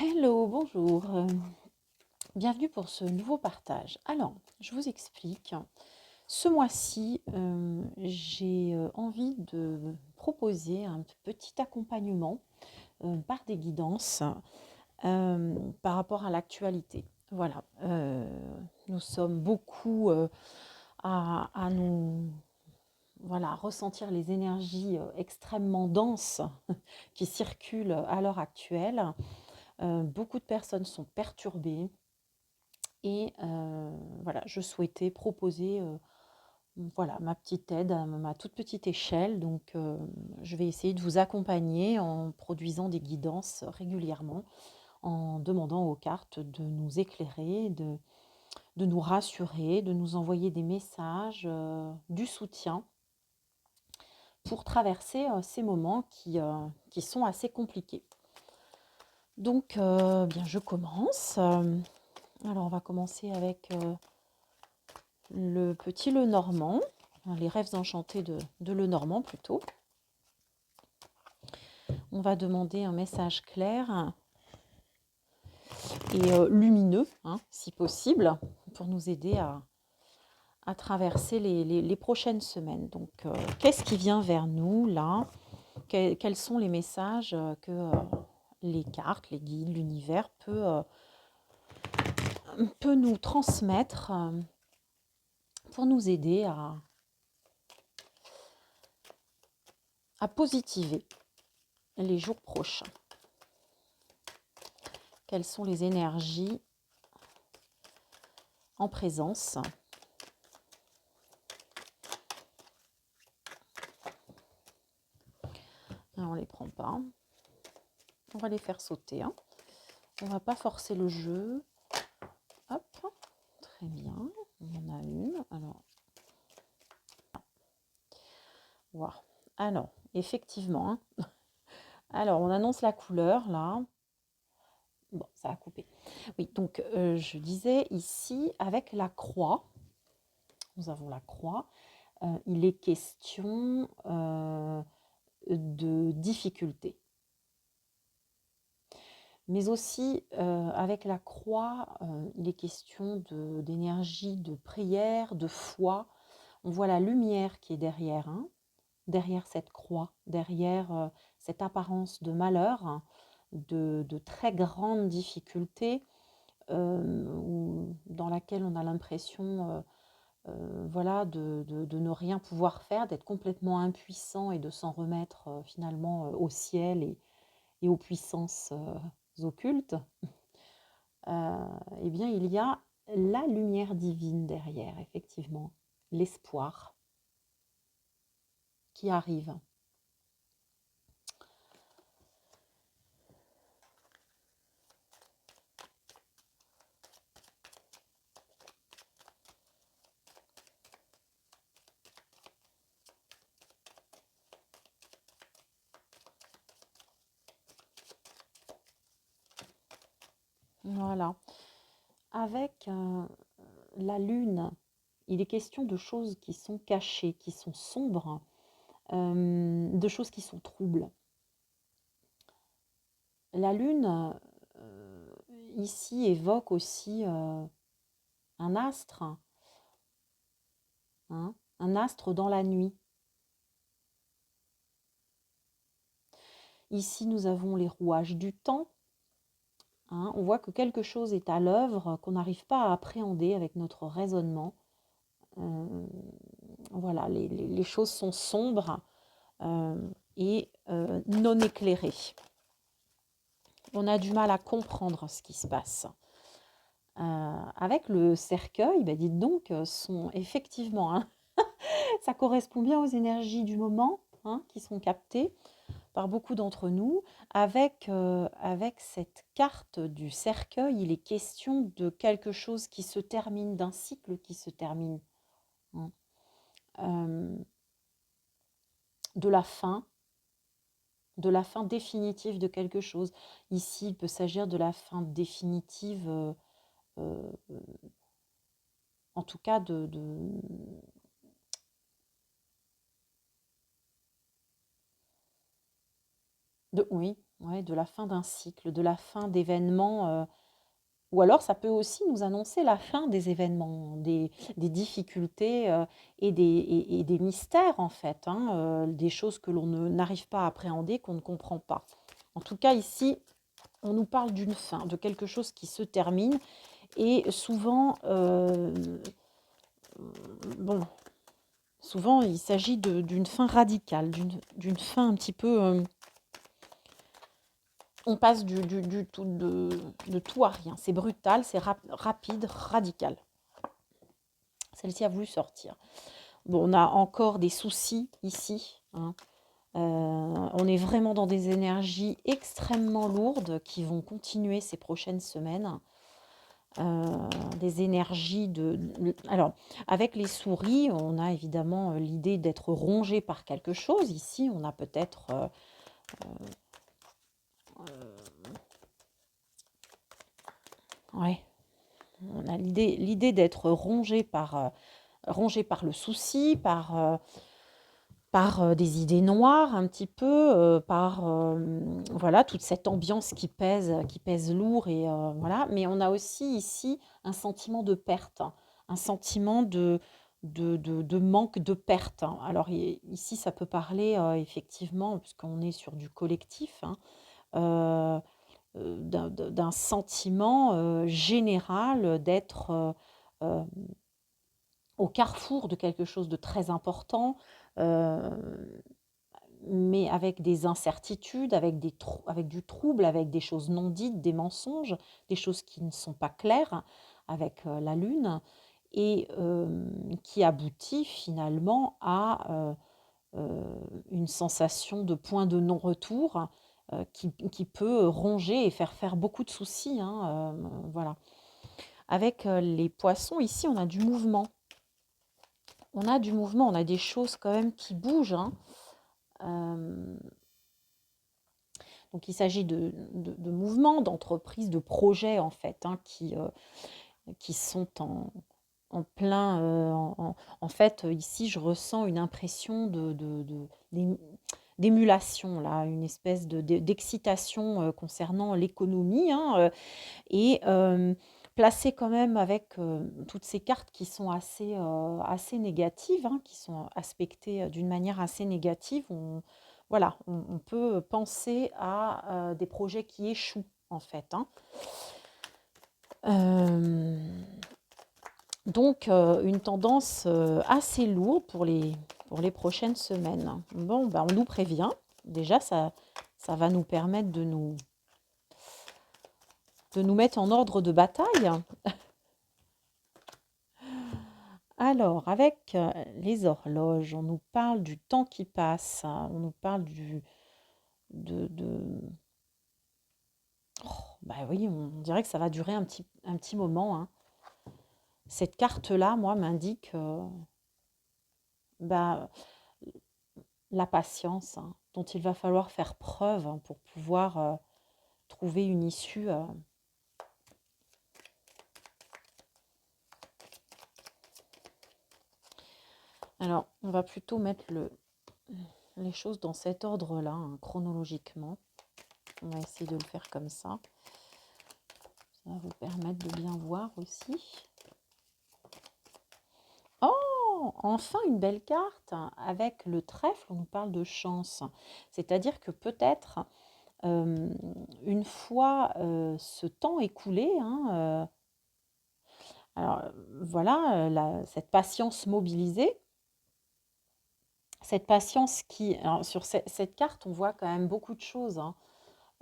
Hello, bonjour. Bienvenue pour ce nouveau partage. Alors, je vous explique. Ce mois-ci, j'ai envie de proposer un petit accompagnement par des guidances par rapport à l'actualité. Voilà, nous sommes beaucoup à nous voilà, ressentir les énergies extrêmement denses qui circulent à l'heure actuelle. Beaucoup de personnes sont perturbées et voilà, je souhaitais proposer voilà, ma petite aide à ma toute petite échelle. Donc, je vais essayer de vous accompagner en produisant des guidances régulièrement, en demandant aux cartes de nous éclairer, de nous rassurer, de nous envoyer des messages, du soutien pour traverser ces moments qui sont assez compliqués. Donc, bien, je commence. Alors, on va commencer avec le petit Lenormand, les rêves enchantés de Lenormand plutôt. On va demander un message clair et lumineux, si possible, pour nous aider à traverser les prochaines semaines. Donc, qu'est-ce qui vient vers nous là? Quels sont les messages que les cartes, les guides, l'univers peut nous transmettre pour nous aider à positiver les jours prochains? Quelles sont les énergies en présence? Alors, on ne les prend pas. On va les faire sauter. On ne va pas forcer le jeu. Hop, très bien. On en a une. Alors, wow. Alors effectivement. Alors, on annonce la couleur là. Bon, ça a coupé. Oui, donc je disais ici, avec la croix, nous avons la croix, il est question de difficulté. Mais aussi, avec la croix, il est question d'énergie, de prière, de foi. On voit la lumière qui est derrière, derrière cette croix, derrière cette apparence de malheur, de très grandes difficultés, dans laquelle on a l'impression voilà, de ne rien pouvoir faire, d'être complètement impuissant et de s'en remettre finalement au ciel et aux puissances occultes. Eh bien, il y a la lumière divine derrière, effectivement, l'espoir qui arrive. Voilà. Avec la lune, il est question de choses qui sont cachées, qui sont sombres, de choses qui sont troubles. La lune, ici, évoque aussi un astre, un astre dans la nuit. Ici, nous avons les rouages du temps. On voit que quelque chose est à l'œuvre qu'on n'arrive pas à appréhender avec notre raisonnement. Voilà, les choses sont sombres et non éclairées. On a du mal à comprendre ce qui se passe. Avec le cercueil, dites donc, sont effectivement, ça correspond bien aux énergies du moment qui sont captées par beaucoup d'entre nous. Avec cette carte du cercueil, il est question de quelque chose qui se termine, d'un cycle qui se termine, de la fin définitive de quelque chose. Ici, il peut s'agir de la fin définitive, en tout cas Oui, ouais, de la fin d'un cycle, de la fin d'événements, ou alors ça peut aussi nous annoncer la fin des événements, des difficultés, et des mystères en fait, hein, des choses que l'on n'arrive pas à appréhender, qu'on ne comprend pas. En tout cas ici, on nous parle d'une fin, de quelque chose qui se termine et souvent, bon, souvent il s'agit d'une fin radicale, d'une fin un petit peu, on passe du tout, de tout à rien. C'est brutal, c'est rapide, radical. Celle-ci a voulu sortir. Bon, on a encore des soucis ici, hein. On est vraiment dans des énergies extrêmement lourdes qui vont continuer ces prochaines semaines. Des énergies Alors, avec les souris, on a évidemment l'idée d'être rongé par quelque chose. Ici, on a peut-être... ouais, on a l'idée d'être rongé par le souci, par des idées noires un petit peu, par voilà, toute cette ambiance qui pèse lourd et voilà. Mais on a aussi ici un sentiment de perte, hein, un sentiment de manque, de perte, hein. Alors ici, ça peut parler effectivement, puisqu'on est sur du collectif, hein, euh, d'un sentiment général d'être euh, au carrefour de quelque chose de très important, euh, mais avec des incertitudes, avec du trouble, avec des choses non dites, des mensonges, des choses qui ne sont pas claires avec la Lune, et qui aboutit finalement à une sensation de point de non-retour qui peut ronger et faire beaucoup de soucis, hein, voilà. Avec les poissons, ici, on a du mouvement. On a du mouvement, on a des choses quand même qui bougent, hein. Euh, donc il s'agit de mouvements, d'entreprises, de projets en fait, hein, qui sont en plein... en fait, ici, je ressens une impression d'émulation, là, une espèce d'excitation concernant l'économie, hein, et placé quand même avec toutes ces cartes qui sont assez négatives, hein, qui sont aspectées d'une manière assez négative. Voilà, on peut penser à des projets qui échouent en fait, hein. Euh, donc une tendance assez lourde pour les prochaines semaines. Bon, ben, on nous prévient. Déjà, ça va nous permettre de nous mettre en ordre de bataille. Alors, avec les horloges, on nous parle du temps qui passe, hein, on nous parle de... Oh, bah oui, on dirait que ça va durer un petit moment, hein. Cette carte-là, moi, m'indique bah, la patience, hein, dont il va falloir faire preuve, hein, pour pouvoir trouver une issue. Alors, on va plutôt mettre les choses dans cet ordre-là, hein, chronologiquement. On va essayer de le faire comme ça. Ça va vous permettre de bien voir aussi. Oh, enfin une belle carte avec le trèfle, on nous parle de chance. C'est-à-dire que peut-être, une fois ce temps écoulé, hein, alors voilà, cette patience mobilisée, cette patience qui, alors, sur cette carte, on voit quand même beaucoup de choses, hein.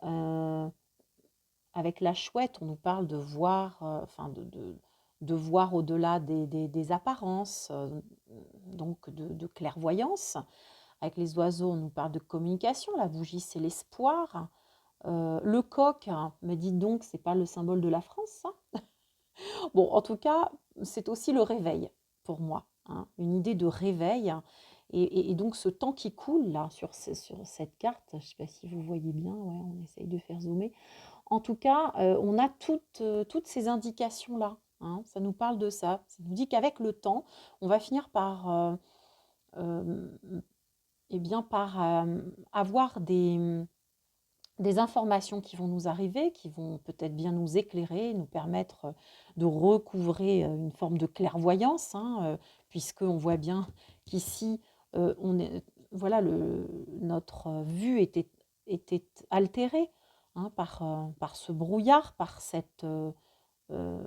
Euh, Avec la chouette, on nous parle de voir, enfin de voir au-delà des apparences, donc de clairvoyance. Avec les oiseaux, on nous parle de communication. La bougie, c'est l'espoir. Le coq, hein, me dites donc, c'est pas le symbole de la France, ça? Bon, en tout cas, c'est aussi le réveil pour moi, hein, une idée de réveil. Et donc, ce temps qui coule là sur cette carte, je ne sais pas si vous voyez bien, ouais, on essaye de faire zoomer. En tout cas, on a toutes ces indications-là, hein. Ça nous parle de ça. Ça nous dit qu'avec le temps, on va finir par, euh, eh bien, par avoir des informations qui vont nous arriver, qui vont peut-être bien nous éclairer, nous permettre de recouvrer une forme de clairvoyance, hein, puisqu'on voit bien qu'ici, on est, voilà, notre vue était altérée, hein, par ce brouillard, euh,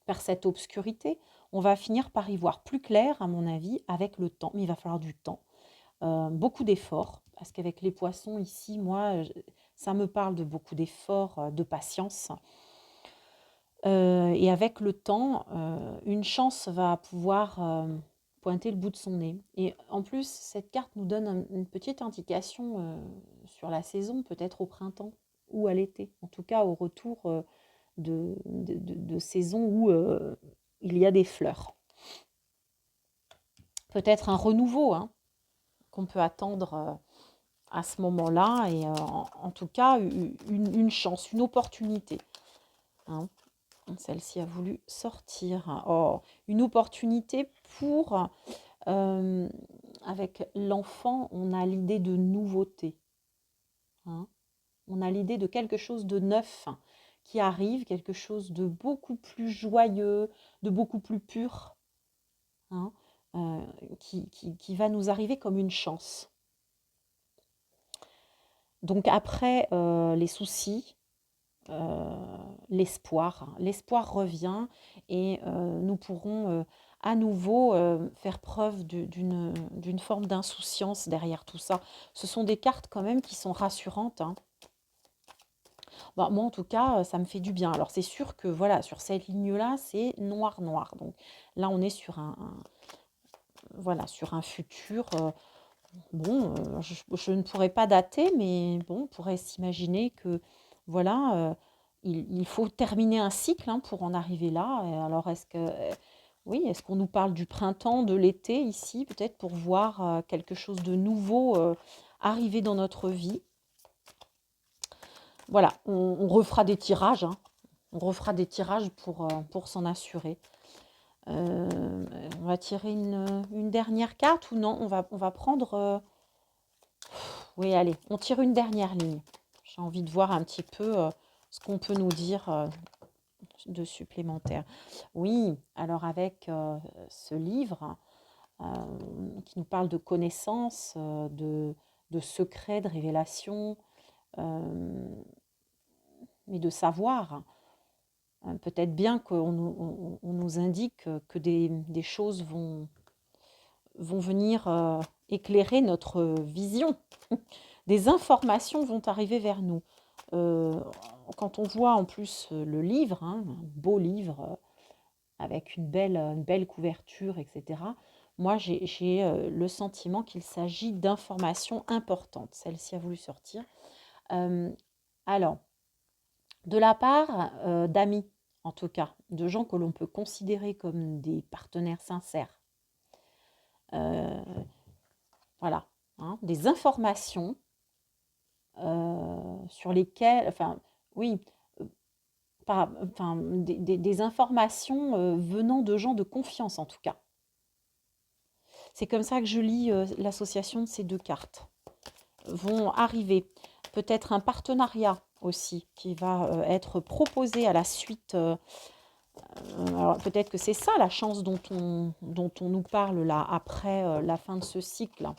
par cette obscurité. On va finir par y voir plus clair, à mon avis, avec le temps, mais il va falloir du temps. Beaucoup d'efforts, parce qu'avec les poissons ici, moi, ça me parle de beaucoup d'efforts, de patience. Et avec le temps, une chance va pouvoir pointer le bout de son nez. Et en plus, cette carte nous donne une petite indication sur la saison, peut-être au printemps ou à l'été. En tout cas, au retour de saison où il y a des fleurs. Peut-être un renouveau, hein, qu'on peut attendre à ce moment-là, et en tout cas une chance, une opportunité, hein. Celle-ci a voulu sortir. Oh, une opportunité pour, avec l'enfant, on a l'idée de nouveauté, hein. On a l'idée de quelque chose de neuf qui arrive, quelque chose de beaucoup plus joyeux, de beaucoup plus pur, hein, qui va nous arriver comme une chance. Donc après les soucis, l'espoir. L'espoir revient et nous pourrons à nouveau faire preuve d'une forme d'insouciance derrière tout ça. Ce sont des cartes quand même qui sont rassurantes, hein. Bah, moi, en tout cas, ça me fait du bien. Alors, c'est sûr que voilà, sur cette ligne-là, c'est noir, noir. Donc là, on est sur voilà, sur un futur. Bon, je ne pourrais pas dater, mais bon, on pourrait s'imaginer que, voilà, il faut terminer un cycle, hein, pour en arriver là. Et alors, oui, est-ce qu'on nous parle du printemps, de l'été ici, peut-être pour voir quelque chose de nouveau arriver dans notre vie? Voilà, on refera des tirages, hein. On refera des tirages pour s'en assurer. On va tirer une dernière carte ou non? On va prendre... oui, allez, on tire une dernière ligne. J'ai envie de voir un petit peu ce qu'on peut nous dire de supplémentaire. Oui, alors avec ce livre qui nous parle de connaissances, de secrets, de révélations, mais de savoir, peut-être bien qu'on nous indique que des choses vont venir éclairer notre vision. Des informations vont arriver vers nous. Euh, Quand on voit en plus le livre, hein, un beau livre avec une belle couverture, etc., moi j'ai le sentiment qu'il s'agit d'informations importantes. Celle-ci a voulu sortir. Euh, alors, de la part d'amis, en tout cas, de gens que l'on peut considérer comme des partenaires sincères, euh, voilà, hein, des informations sur lesquelles, enfin, oui, enfin, des informations venant de gens de confiance en tout cas. C'est comme ça que je lis l'association de ces deux cartes. Vont arriver peut-être un partenariat aussi qui va être proposé à la suite. Alors peut-être que c'est ça la chance dont on nous parle là après la fin de ce cycle.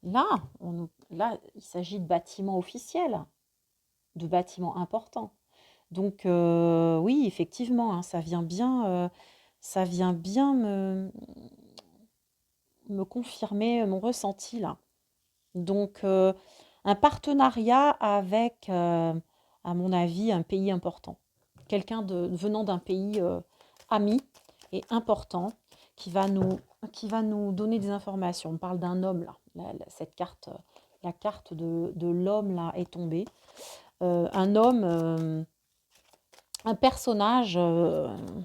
Là, il s'agit de bâtiments officiels, de bâtiments importants. Donc oui, effectivement, hein, ça vient bien me confirmer mon ressenti là. Donc un partenariat avec, à mon avis, un pays important. Quelqu'un venant d'un pays ami et important qui va nous donner des informations. On parle d'un homme là. Cette carte, la carte de l'homme là est tombée. Un homme, un personnage,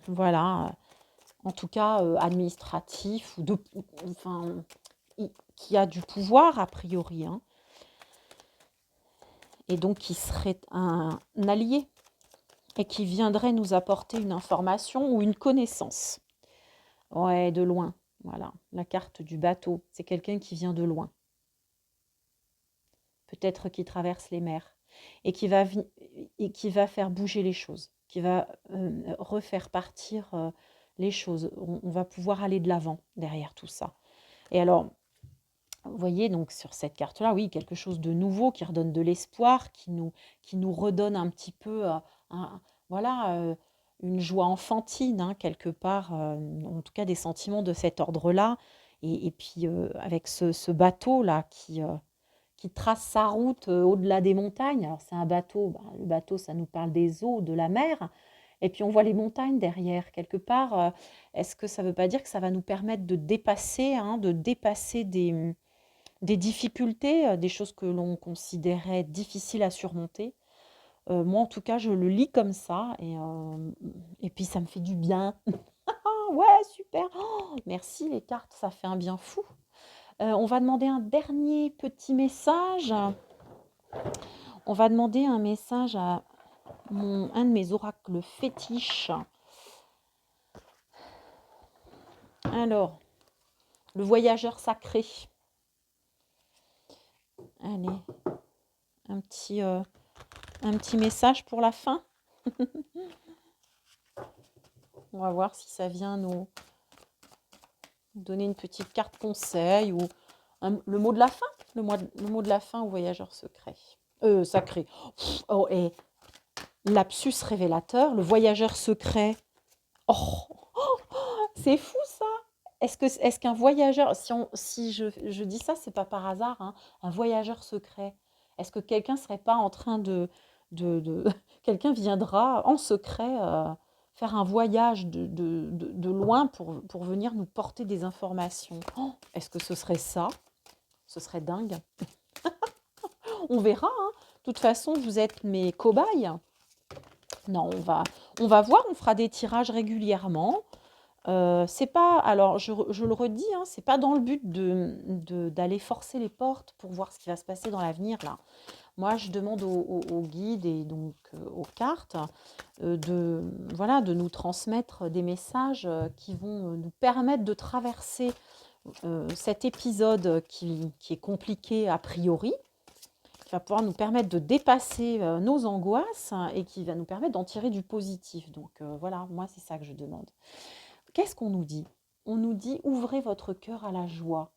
voilà, en tout cas administratif, enfin, qui a du pouvoir a priori, hein, et donc qui serait un allié et qui viendrait nous apporter une information ou une connaissance. Ouais, de loin. Voilà, la carte du bateau. C'est quelqu'un qui vient de loin, peut-être qui traverse les mers et et qui va faire bouger les choses, qui va refaire partir les choses. On va pouvoir aller de l'avant derrière tout ça. Et alors, vous voyez, donc sur cette carte-là, oui, quelque chose de nouveau qui redonne de l'espoir, qui nous redonne un petit peu, un- voilà, une joie enfantine, hein, quelque part, en tout cas des sentiments de cet ordre-là. Et puis avec ce bateau-là qui trace sa route au-delà des montagnes. Alors c'est un bateau, bah, le bateau, ça nous parle des eaux, de la mer. Et puis on voit les montagnes derrière, quelque part. Est-ce que ça ne veut pas dire que ça va nous permettre de dépasser, hein, de dépasser des difficultés, des choses que l'on considérait difficiles à surmonter. Moi, en tout cas, je le lis comme ça et puis ça me fait du bien. Ah ouais, super! Oh, merci les cartes, ça fait un bien fou. On va demander un dernier petit message. On va demander un message à un de mes oracles fétiches. Alors, le voyageur sacré. Allez, un petit message pour la fin. On va voir si ça vient nous donner une petite carte conseil ou le mot de la fin. Le mot de la fin au voyageur secret. Sacré. Oh, et lapsus révélateur, le voyageur secret. Oh, c'est fou ça. Est-ce qu'un voyageur, si je dis ça, c'est pas par hasard, hein, un voyageur secret, est-ce que quelqu'un serait pas en train de quelqu'un viendra en secret faire un voyage de loin pour venir nous porter des informations? Oh, est-ce que ce serait ça? Ce serait dingue. On verra, hein. De toute façon, vous êtes mes cobayes. Non, on va voir, on fera des tirages régulièrement. C'est pas, alors je le redis, hein, c'est pas dans le but d'aller forcer les portes pour voir ce qui va se passer dans l'avenir là. Moi, je demande aux guides et donc aux cartes voilà, de nous transmettre des messages qui vont nous permettre de traverser cet épisode qui est compliqué a priori, qui va pouvoir nous permettre de dépasser nos angoisses et qui va nous permettre d'en tirer du positif. Donc voilà, moi c'est ça que je demande. Qu'est-ce qu'on nous dit? On nous dit ouvrez votre cœur à la joie.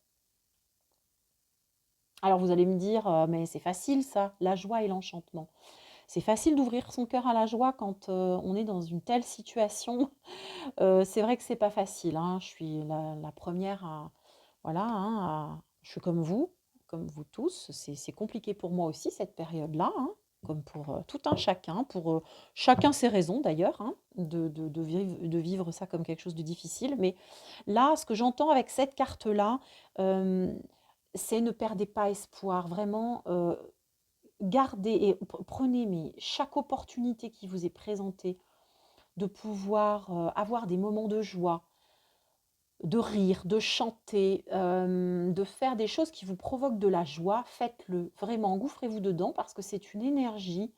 Alors vous allez me dire, mais c'est facile ça, la joie et l'enchantement. C'est facile d'ouvrir son cœur à la joie quand on est dans une telle situation. C'est vrai que c'est pas facile, hein. Je suis la première à, voilà, hein, je suis comme vous tous. C'est compliqué pour moi aussi cette période-là, hein, comme pour tout un chacun, pour chacun ses raisons d'ailleurs, hein, de vivre ça comme quelque chose de difficile. Mais là, ce que j'entends avec cette carte-là, euh, c'est ne perdez pas espoir, vraiment. Gardez et prenez mais chaque opportunité qui vous est présentée de pouvoir avoir des moments de joie, de rire, de chanter, de faire des choses qui vous provoquent de la joie, faites-le. Vraiment, engouffrez-vous dedans parce que c'est une énergie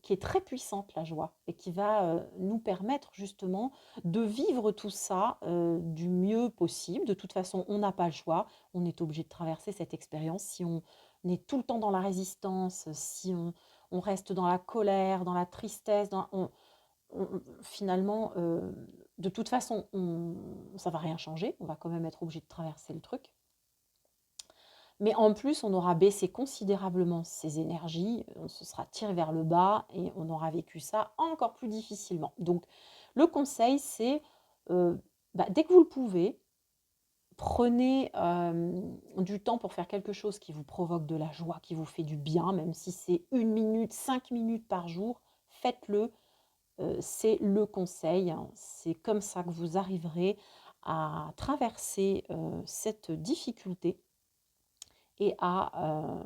qui est très puissante, la joie, et qui va nous permettre justement de vivre tout ça du mieux possible. De toute façon, on n'a pas le choix. On est obligé de traverser cette expérience. Si on est tout le temps dans la résistance, si on reste dans la colère, dans la tristesse, finalement, de toute façon, ça va rien changer. On va quand même être obligé de traverser le truc. Mais en plus, on aura baissé considérablement ses énergies, on se sera tiré vers le bas et on aura vécu ça encore plus difficilement. Donc, le conseil, c'est dès que vous le pouvez, prenez du temps pour faire quelque chose qui vous provoque de la joie, qui vous fait du bien, même si c'est 1 minute, 5 minutes par jour, faites-le. C'est le conseil, hein. C'est comme ça que vous arriverez à traverser cette difficulté et à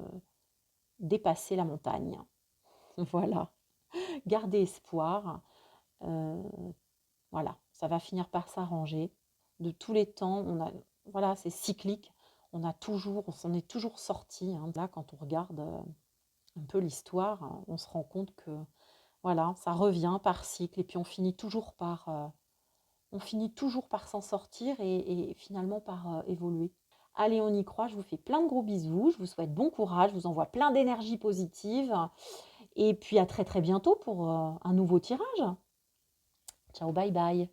dépasser la montagne. Voilà, gardez espoir. euh, voilà, ça va finir par s'arranger. De tous les temps, voilà, c'est cyclique. On s'en est toujours sorti, hein. Là, quand on regarde un peu l'histoire, hein, on se rend compte que voilà, ça revient par cycle et puis on finit toujours par on finit toujours par s'en sortir et finalement par évoluer. Allez, on y croit, je vous fais plein de gros bisous, je vous souhaite bon courage, je vous envoie plein d'énergie positive et puis à très très bientôt pour un nouveau tirage. Ciao, bye bye.